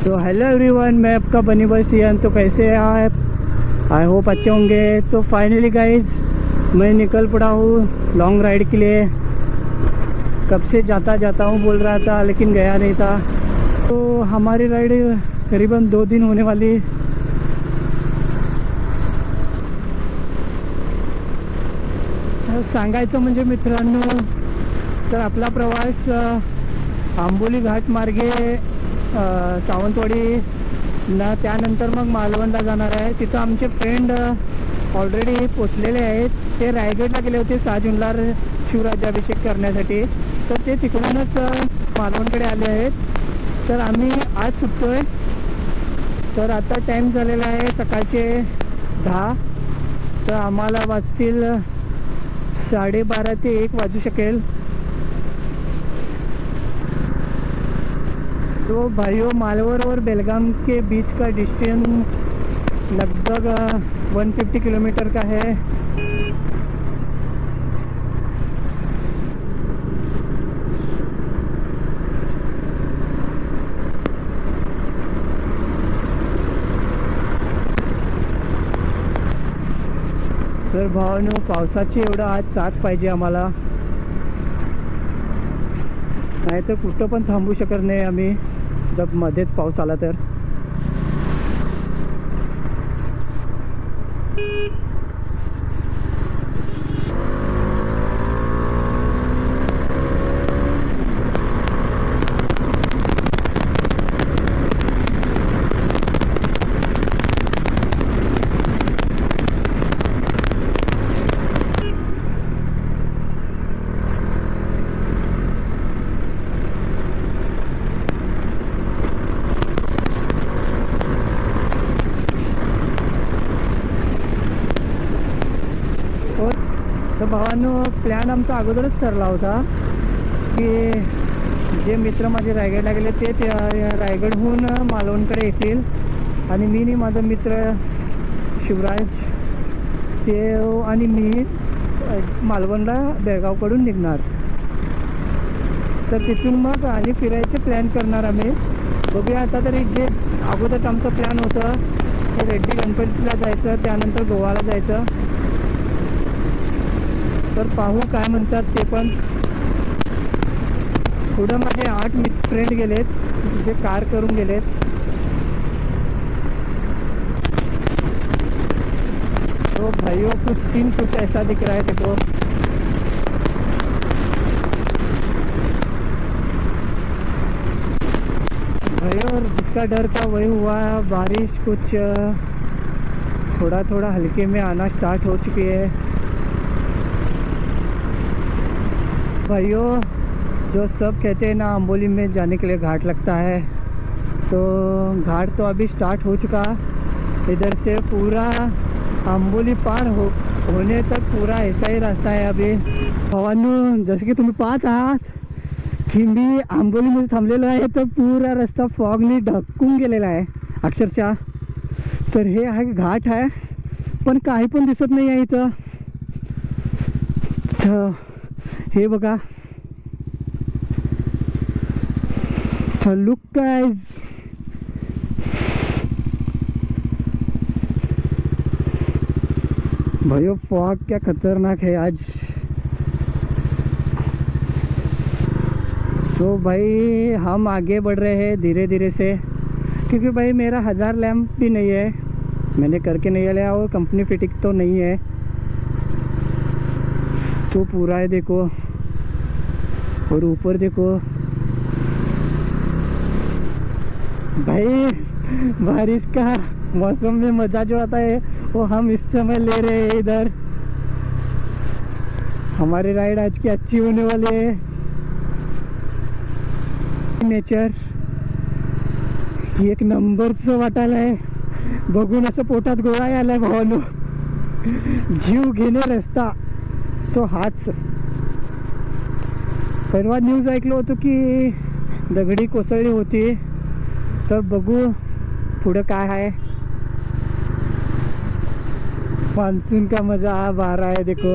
तो hello everyone, मैं आपका बनी भाई सियान। तो कैसे हैं आप? आई होप अच्छे होंगे। तो फाइनली गाइज मैं निकल पड़ा हूँ लॉन्ग राइड के लिए। कब से जाता हूँ बोल रहा था, लेकिन गया नहीं था। तो हमारी राइड करीबन 2 दिन होने वाली। सांगायचं म्हणजे मित्रांनो, तर आपला प्रवास आंबोली घाट मार्गे सावंतवाडी ना, त्यानंतर मग मालवणला जाणार आहे। तिथं आमचे फ्रेंड ऑलरेडी पोचलेले आहेत। ते रायगडला गेले होते 6 जूनला शिवराज्याभिषेक करण्यासाठी, तर ते तिकडूनच मालवणकडे आले आहेत। तर आम्ही आज सुटतोय। तर आता टाईम झालेला आहे सकाळचे 10। तर आम्हाला वाजतील 12:30 ते 1 वाजू शकेल। तो भाइयों, मालवण और बेलगाम के बीच का डिस्टेंस लगभग 150 किलोमीटर का है। तर भावांनो, पावसाची एवढा आज साथ पाहिजे आम्हाला, नाही तर कुठं पण थांबू शकत नाही आम्ही जब मध्येच पाऊस आला तर। तर भावांनो, प्लॅन आमचा अगोदरच ठरला होता की जे मित्र माझे रायगडला गेले ते रायगडहून मालवणकडे येतील आणि मी आणि माझा मित्र शिवराज ते आणि मी मालवणला बेळगावकडून निघणार। तर तिथून मग आणि फिरायचे प्लॅन करणार आम्ही। बघूया आता तरी, जे अगोदर आमचं प्लॅन होतं ते रेड्डी गणपतीला जायचं, त्यानंतर गोवाला जायचं। तर पाहू काय म्हणतात ते पण। पुढं माझे 8 फ्रेंड गेलेत जे कार करून गेलेत। तो भाइयों, कुछ सीन कुछ ऐसा दिख रहा है, देखो। भाइयों, जिसका डर था वही हुआ। बारिश कुछ थोड़ा थोड़ा हल्के में आना स्टार्ट हो चुकी है। भाइयों, जो सब कहते हैं ना अम्बोली में जाने के लिए घाट लगता है, तो घाट तो अभी स्टार्ट हो चुका। इधर से पूरा आंबोली पार होने तक पूरा ऐसा ही रास्ता है अभी। भावांनो, जसं की तुम्ही पाहत आहात की मी आंबोलीमध्ये थांबलेलो आहे, तर पूरा रस्ता फॉगने ढकून गेलेला आहे अक्षरशः। तर हे आहे घाट आहे, पण काही पण दिसत नाही आहे इथं। हे बघा, लुक गाइस, भाइयों फॉग क्या खतरनाक है आज। तो भाई हम आगे बढ़ रहे हैं धीरे धीरे से, क्योंकि भाई मेरा 1000 लैम्प भी नहीं है, मैंने करके नहीं लिया और कंपनी फिटिंग तो नहीं है। तो पूरा है देखो, और ऊपर देखो भाई, बारिश का मौसम में मज़ा जो आता है वो हम इस समय ले रहे हैं। इधर हमारी राइड आज की अच्छी होने वाली है। नेचर एक नंबरचं वाटायला आहे, बघून असं पोटात गोळा आलाय भावानो। जीव घेणे रस्ता तो हाच। परवा न्यूज ऐकलं होतं की दगडी कोसळली होती, तर बघू पुढं काय आहे। मानसून का मजा आ रहा है, देखो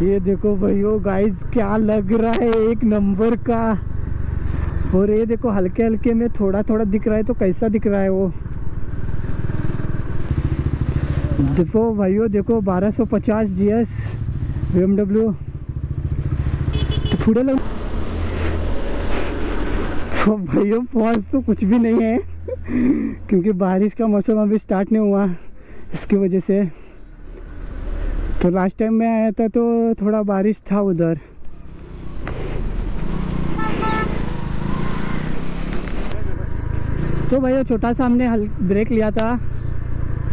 ये देखो भाइयों गाइस, क्या लग रहा है, एक नंबर का और ये देखो हल्के हल्के में थोड़ा थोड़ा दिख रहा है, तो कैसा दिख रहा है वो। देखो भाइयों, देखो 1250 GS BMW तो पुढे लग। तो भाइयों पहुँच तो कुछ भी नहीं है क्योंकि बारिश का मौसम अभी स्टार्ट नहीं हुआ, इसकी वजह से। तो लास्ट टाइम मैं आया था तो थोड़ा बारिश था उधर। तो भाइयों छोटा सा हमने ब्रेक लिया था,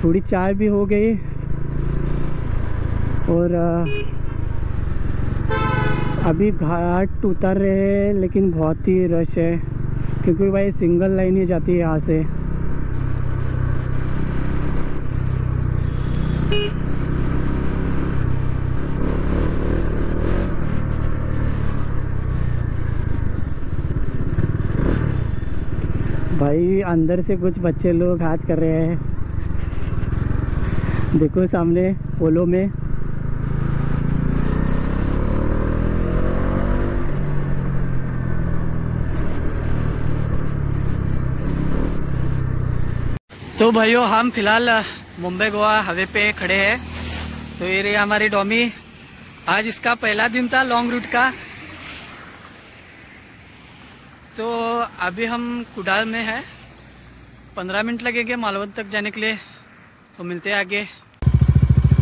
थोड़ी चाय भी हो गई और अभी घाट उतर रहे हैं, लेकिन बहुत ही रश है क्योंकि भाई सिंगल लाइन ही जाती है यहाँ से। भाई अंदर से कुछ बच्चे लोग हाथ कर रहे हैं, देखो सामने पोलो में। तो भाइयों हम फिलहाल मुंबई गोवा हाईवे पे खड़े हैं। तो ये रही हमारी डॉमी, आज इसका पहला दिन था लॉन्ग रूट का। तो अभी हम कुडाल में है, 15 मिनट लगेंगे मालवण तक जाने के लिए। तो मिलते हैं आगे।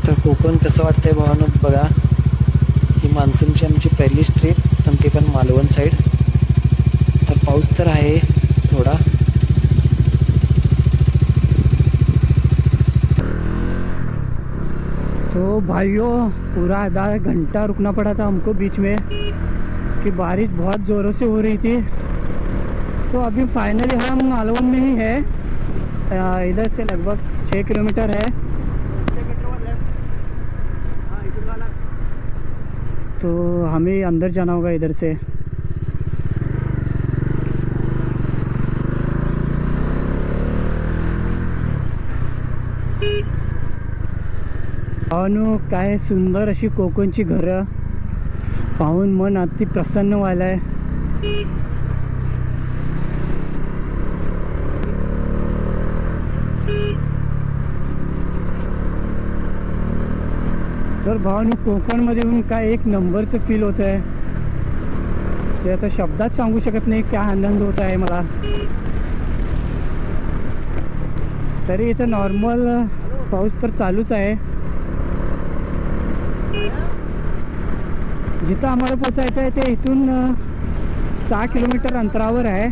तर कोकण कसं वाटतंय भावांनो बघा, ही मान्सूनची आमची पहिलीच ट्रिप, आमची पण मालवण साईड। तर पाऊस तर आहे थोड़ा। तो भाइयों पूरा आधा घंटा रुकना पड़ा था हमको बीच में कि बारिश बहुत ज़ोरों से हो रही थी। तो अभी फाइनली हम मालवण में ही है, इधर से लगभग 6 किलोमीटर है। तो हमें अंदर जाना होगा इधर से। पाहून काय सुंदर अशी कोकणची घरं पाहून मन अति प्रसन्न व्हायला आहे। तर भावांनो कोकणमध्ये येऊन काय एक नंबरचं फील होत आहे, ते आता शब्दात सांगू शकत नाही क्या आनंद होत आहे मला। तरी इथं नॉर्मल पाऊस तर चालूच आहे। जिथं आम्हाला पोचायचं आहे ते इथून 6 किलोमीटर अंतरावर आहे।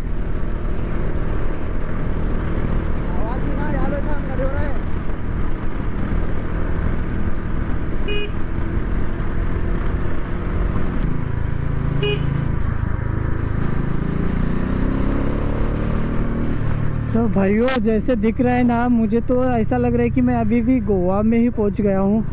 तो भाइयों जैसे दिख रहा है ना, मुझे तो ऐसा लग रहा है कि मैं अभी भी गोवा में ही पहुंच गया हूँ।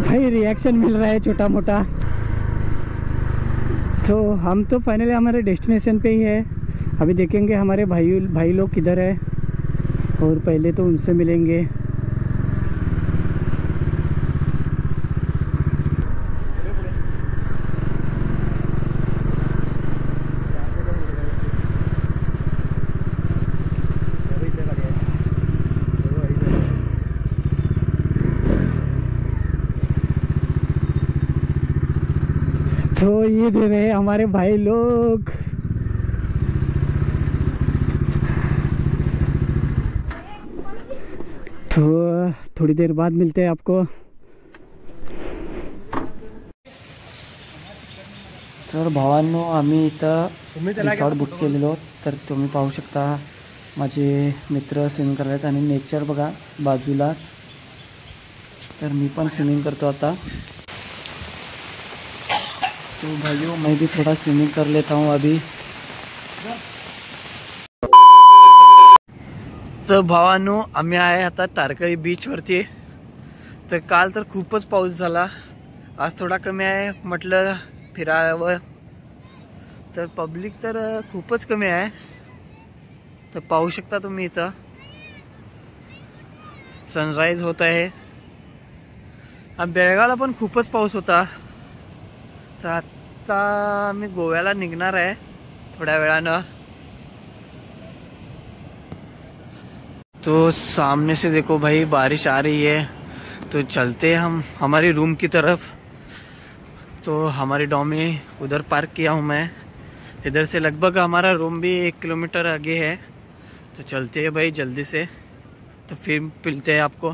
भाई रिएक्शन मिल रहा है छोटा मोटा। तो हम तो फाइनली हमारे डेस्टिनेशन पे ही है। अभी देखेंगे हमारे भाई लोग किधर है और पहले तो उनसे मिलेंगे। तो ये दे रहे हमारे भाई लोग। तो थोड़ी देर बाद मिलते हैं आपको। तर भावांनो आम्ही इथं रिसॉर्ट बुक केलेलो, तर तुम्ही पाहू शकता माझे मित्र स्विमिंग करत आणि नेचर बघा बाजूलाच। तर मी पण स्विमिंग करतो आता। तो भाइयों मैं भी थोड़ा स्विमिंग कर लेता हूँ अभी। तर भावांनो आम्ही आहे आता तारकळी बीच वरती। तर काल तर खूपच पाऊस झाला, आज थोडा कमी आहे, म्हटलं फिरावं। तर पब्लिक तर खूपच कमी आहे। तर पाहू शकता तुम्ही इथं सनराइज होत आहे. बेळगावला पण खूपच पाऊस होता. तर आता मी गोव्याला निघणार आहे थोड्या वेळानं. तो सामने से देखो भाई बारिश आ रही है, तो चलते हम हमारी रूम की तरफ. तो हमारी डॉमी उधर पार्क किया हूँ मैं. इधर से लगभग हमारा रूम भी 1 किलोमीटर आगे है. तो चलते हैं भाई जल्दी से, तो फिर मिलते हैं आपको.